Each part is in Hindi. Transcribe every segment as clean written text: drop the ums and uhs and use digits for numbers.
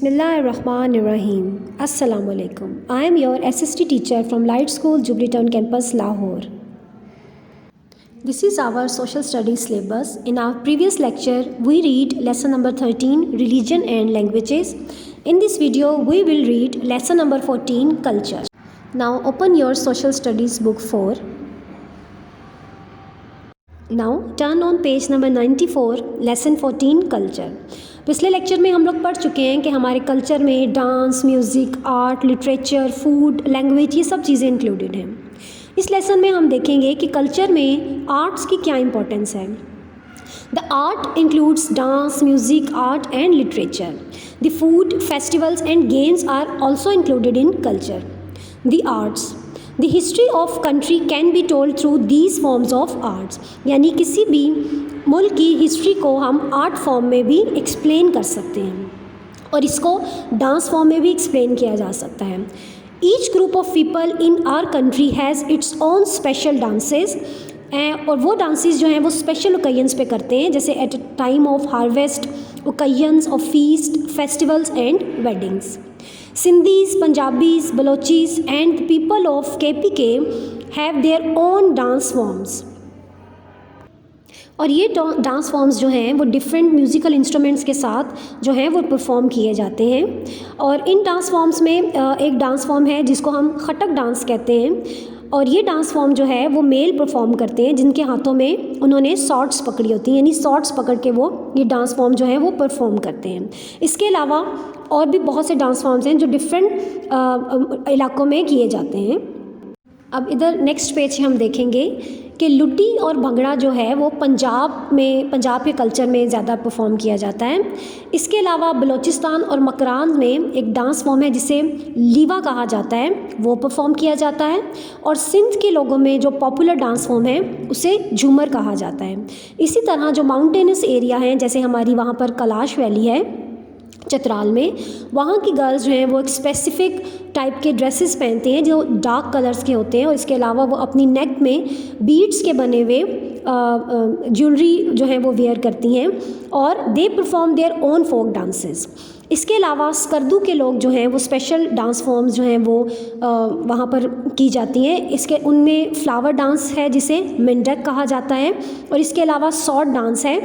Bismillahirrahmanirrahim. Assalamu alaikum. I am your SST teacher from Light School, Jubilee Town Campus, Lahore. This is our social studies syllabus. In our previous lecture, we read lesson number 13, Religion and Languages. In this video, we will read lesson number 14, Culture. Now open your social studies book 4. Now turn on page number 94, lesson 14, Culture. पिछले लेक्चर में हम लोग पढ़ चुके हैं कि हमारे कल्चर में dance, music, art, literature, food, language ये सब चीज़ें इंक्लूडेड हैं। इस लेसन में हम देखेंगे कि कल्चर में आर्ट्स की क्या इंपॉर्टेंस है। The art includes dance, music, art and literature. The food, festivals and games are also included in culture. The arts, the history of country can be told through these forms of arts. यानी किसी भी मुल्क की हिस्ट्री को हम आर्ट फॉर्म में भी एक्सप्लेन कर सकते हैं और इसको डांस फॉर्म में भी एक्सप्लेन किया जा सकता है। Each group of people in our country has its own special dances और वो डांसेस जो हैं वो स्पेशल ओकेजन्स पे करते हैं, जैसे at time of harvest, occasions of feast, festivals and weddings. Sindhis, Punjabis, Balochis and people of KPK have their own dance forms. और ये डांस फॉर्म्स जो हैं वो डिफरेंट म्यूज़िकल इंस्ट्रूमेंट्स के साथ जो हैं वो परफॉर्म किए जाते हैं। और इन डांस फॉर्म्स में एक डांस फॉर्म है जिसको हम खटक डांस कहते हैं और ये डांस फॉर्म जो है वो मेल परफॉर्म करते हैं जिनके हाथों में उन्होंने सॉर्ट्स पकड़ी होती हैं, यानी सॉर्ट्स पकड़ के वो ये डांस फॉर्म जो है वो परफॉर्म करते हैं। इसके अलावा और भी बहुत से डांस फॉर्म्स हैं जो डिफरेंट इलाकों में किए जाते हैं। अब इधर नेक्स्ट पेज हम देखेंगे कि लुटी और भंगड़ा जो है वो पंजाब के कल्चर में ज़्यादा परफॉर्म किया जाता है। इसके अलावा बलूचिस्तान और मकरान में एक डांस फॉर्म है जिसे लीवा कहा जाता है, वो परफॉर्म किया जाता है। और सिंध के लोगों में जो पॉपुलर डांस फॉर्म है उसे झूमर कहा जाता है। इसी तरह जो माउंटेनस एरिया हैं, जैसे हमारी वहाँ पर कैलाश वैली है चतराल में, वहाँ की गर्ल्स जो हैं वो एक स्पेसिफ़िक टाइप के ड्रेसेस पहनते हैं जो डार्क कलर्स के होते हैं और इसके अलावा वो अपनी नेक में बीड्स के बने हुए ज्वेलरी जो है वो वेयर करती हैं और they perform their own folk dances. इसके अलावा स्कर्दू के लोग जो हैं वो स्पेशल डांस फॉर्म्स जो हैं वो वहाँ पर की जाती हैं। इसके उनमें फ्लावर डांस है जिसे मिंडक कहा जाता है और इसके अलावा शॉर्ट डांस है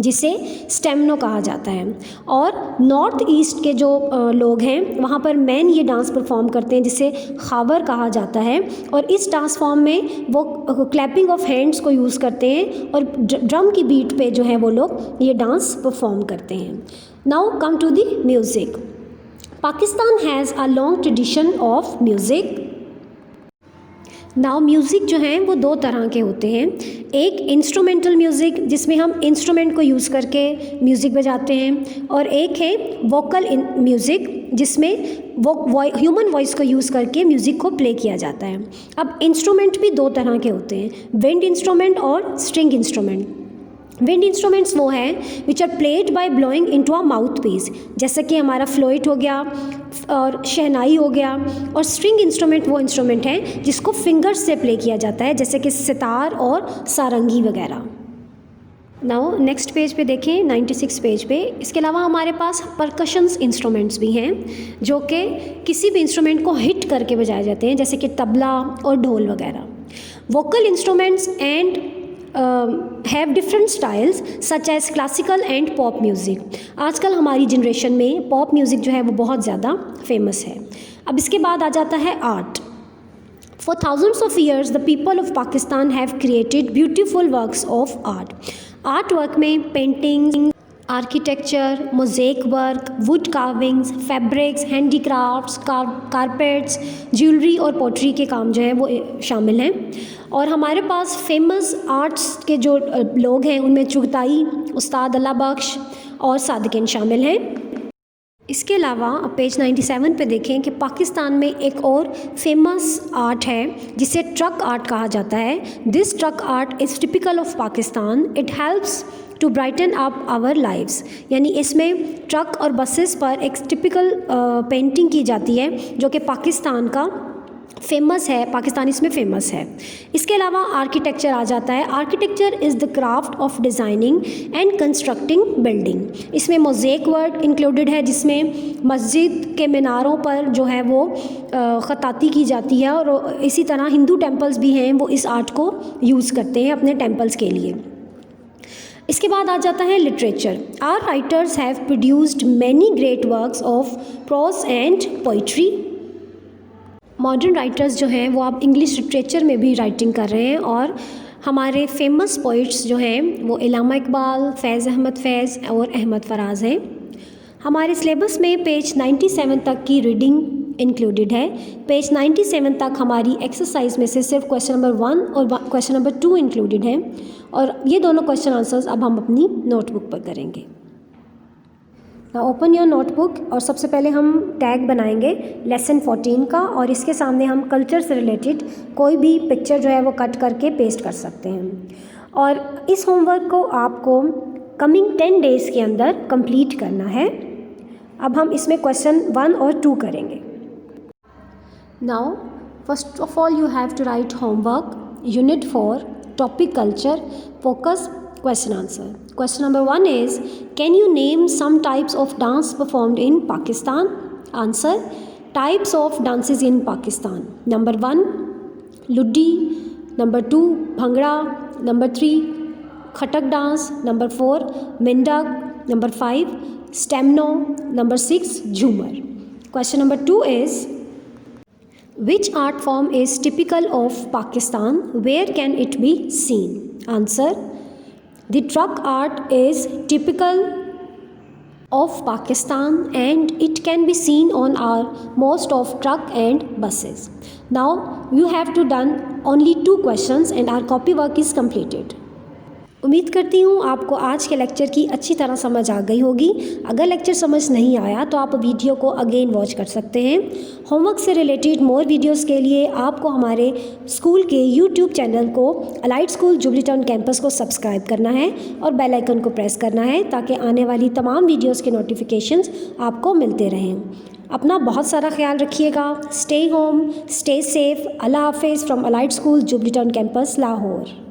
जिसे स्टेमनो कहा जाता है। और नॉर्थ ईस्ट के जो लोग हैं वहाँ पर मैन ये डांस परफॉर्म करते हैं जिसे खावर कहा जाता है और इस डांस फॉर्म में वो क्लैपिंग ऑफ हैंड्स को यूज़ करते हैं और ड्रम की बीट पे जो है वो लोग ये डांस परफॉर्म करते हैं। Now come to the music. Pakistan has a long tradition of music. Now music जो हैं वो दो तरह के होते हैं। एक इंस्ट्रूमेंटल म्यूज़िक जिसमें हम इंस्ट्रूमेंट को यूज़ करके म्यूज़िक बजाते हैं और एक है वोकल म्यूज़िक जिसमें वो ह्यूमन वॉइस को यूज़ करके म्यूज़िक को प्ले किया जाता है। अब इंस्ट्रूमेंट भी दो तरह के होते हैं, विंड इंस्ट्रूमेंट और स्ट्रिंग इंस्ट्रूमेंट। विंड इंस्ट्रूमेंट्स वो हैं which are played by blowing into a mouth piece, जैसे कि हमारा फ्लोइट हो गया और शहनाई हो गया। और स्ट्रिंग इंस्ट्रूमेंट वो इंस्ट्रूमेंट हैं जिसको फिंगर्स से प्ले किया जाता है, जैसे कि सितार और सारंगी वगैरह। नाउ नेक्स्ट पेज पे देखें, 96 पेज पे। इसके अलावा हमारे पास परकशंस इंस्ट्रूमेंट्स भी हैं जो कि किसी भी इंस्ट्रूमेंट को हिट करके बजाए जाते हैं, जैसे कि तबला और ढोल वगैरह। Vocal instruments and have different styles such as classical and pop music. आजकल हमारी जनरेशन में पॉप म्यूज़िक जो है वो बहुत ज़्यादा फेमस है। अब इसके बाद आ जाता है art. For thousands of years the people of Pakistan have created beautiful works of art. Art work में painting, architecture, mosaic work, wood carvings, fabrics, handicrafts, carpets, jewellery और पोट्री के काम जो है वो शामिल हैं। और हमारे पास फेमस आर्ट्स के जो लोग हैं उनमें चुगताई, उस्ताद अल्लाह बख्श और सादिकिन शामिल हैं। इसके अलावा अब पेज 97 पे देखें कि पाकिस्तान में एक और फेमस आर्ट है जिसे ट्रक आर्ट कहा जाता है। This truck art is typical of Pakistan. It helps to brighten up our lives. यानी इसमें ट्रक और बसेस पर एक टिपिकल पेंटिंग की जाती है जो कि पाकिस्तान का फेमस है, पाकिस्तान इसमें फेमस है। इसके अलावा आर्किटेक्चर आ जाता है। Architecture is the craft of designing and constructing building. इसमें मोज़ेक वर्क इंक्लूडेड है, जिसमें मस्जिद के मीनारों पर जो है वो ख़ताती की जाती है, और इसी तरह हिंदू टेम्पल्स भी हैं वो इस आर्ट को यूज़ करते हैं अपने टेम्पल्स के लिए। इसके बाद आ जाता है literature. Our writers have produced many great works of prose and poetry. Modern writers जो हैं वो अब इंग्लिश लिटरेचर में भी राइटिंग कर रहे हैं, और हमारे फेमस पोइट्स जो हैं वो इल्लामा इकबाल, फैज़ अहमद फैज़ और अहमद फराज हैं। हमारे सिलेबस में पेज 97 तक की रीडिंग इंक्लूडेड है। पेज 97 तक हमारी एक्सरसाइज में से सिर्फ क्वेश्चन नंबर 1 और क्वेश्चन नंबर 2 इंक्लूडेड हैं, और ये दोनों क्वेश्चन आंसर्स अब हम अपनी नोटबुक पर करेंगे। ओपन योर नोटबुक, और सबसे पहले हम टैग बनाएंगे लेसन 14 का, और इसके सामने हम कल्चर से रिलेटेड कोई भी पिक्चर जो है वो कट करके पेस्ट कर सकते हैं। और इस होमवर्क को आपको कमिंग 10 डेज़ के अंदर कंप्लीट करना है। अब हम इसमें क्वेश्चन 1 और 2 करेंगे। Now first of all you have to write homework unit 4 topic culture focus question answer. Question number 1 is, can you name some types of dance performed in Pakistan? Answer, types of dances in Pakistan. Number 1 Luddi, number 2 Bhangra, number 3 Khatak dance, number 4 Mindak, number 5 Stemno, number 6 Jhumar. Question number 2 is, which art form is typical of Pakistan? Where can it be seen? Answer, the truck art is typical of Pakistan and it can be seen on our most of truck and buses. Now you have to done only 2 questions and our copy work is completed. उम्मीद करती हूँ आपको आज के लेक्चर की अच्छी तरह समझ आ गई होगी। अगर लेक्चर समझ नहीं आया तो आप वीडियो को अगेन वॉच कर सकते हैं। होमवर्क से रिलेटेड मोर वीडियोस के लिए आपको हमारे स्कूल के यूट्यूब चैनल को allied School Jubilee Town campus को सब्सक्राइब करना है और बेल आइकन को प्रेस करना है, ताकि आने वाली तमाम वीडियोज़ के नोटिफिकेशंस आपको मिलते रहें। अपना बहुत सारा ख्याल रखिएगा। Stay home, stay safe. अल्लाह हाफिज़ from Allied School Jubilee Town campus Lahore.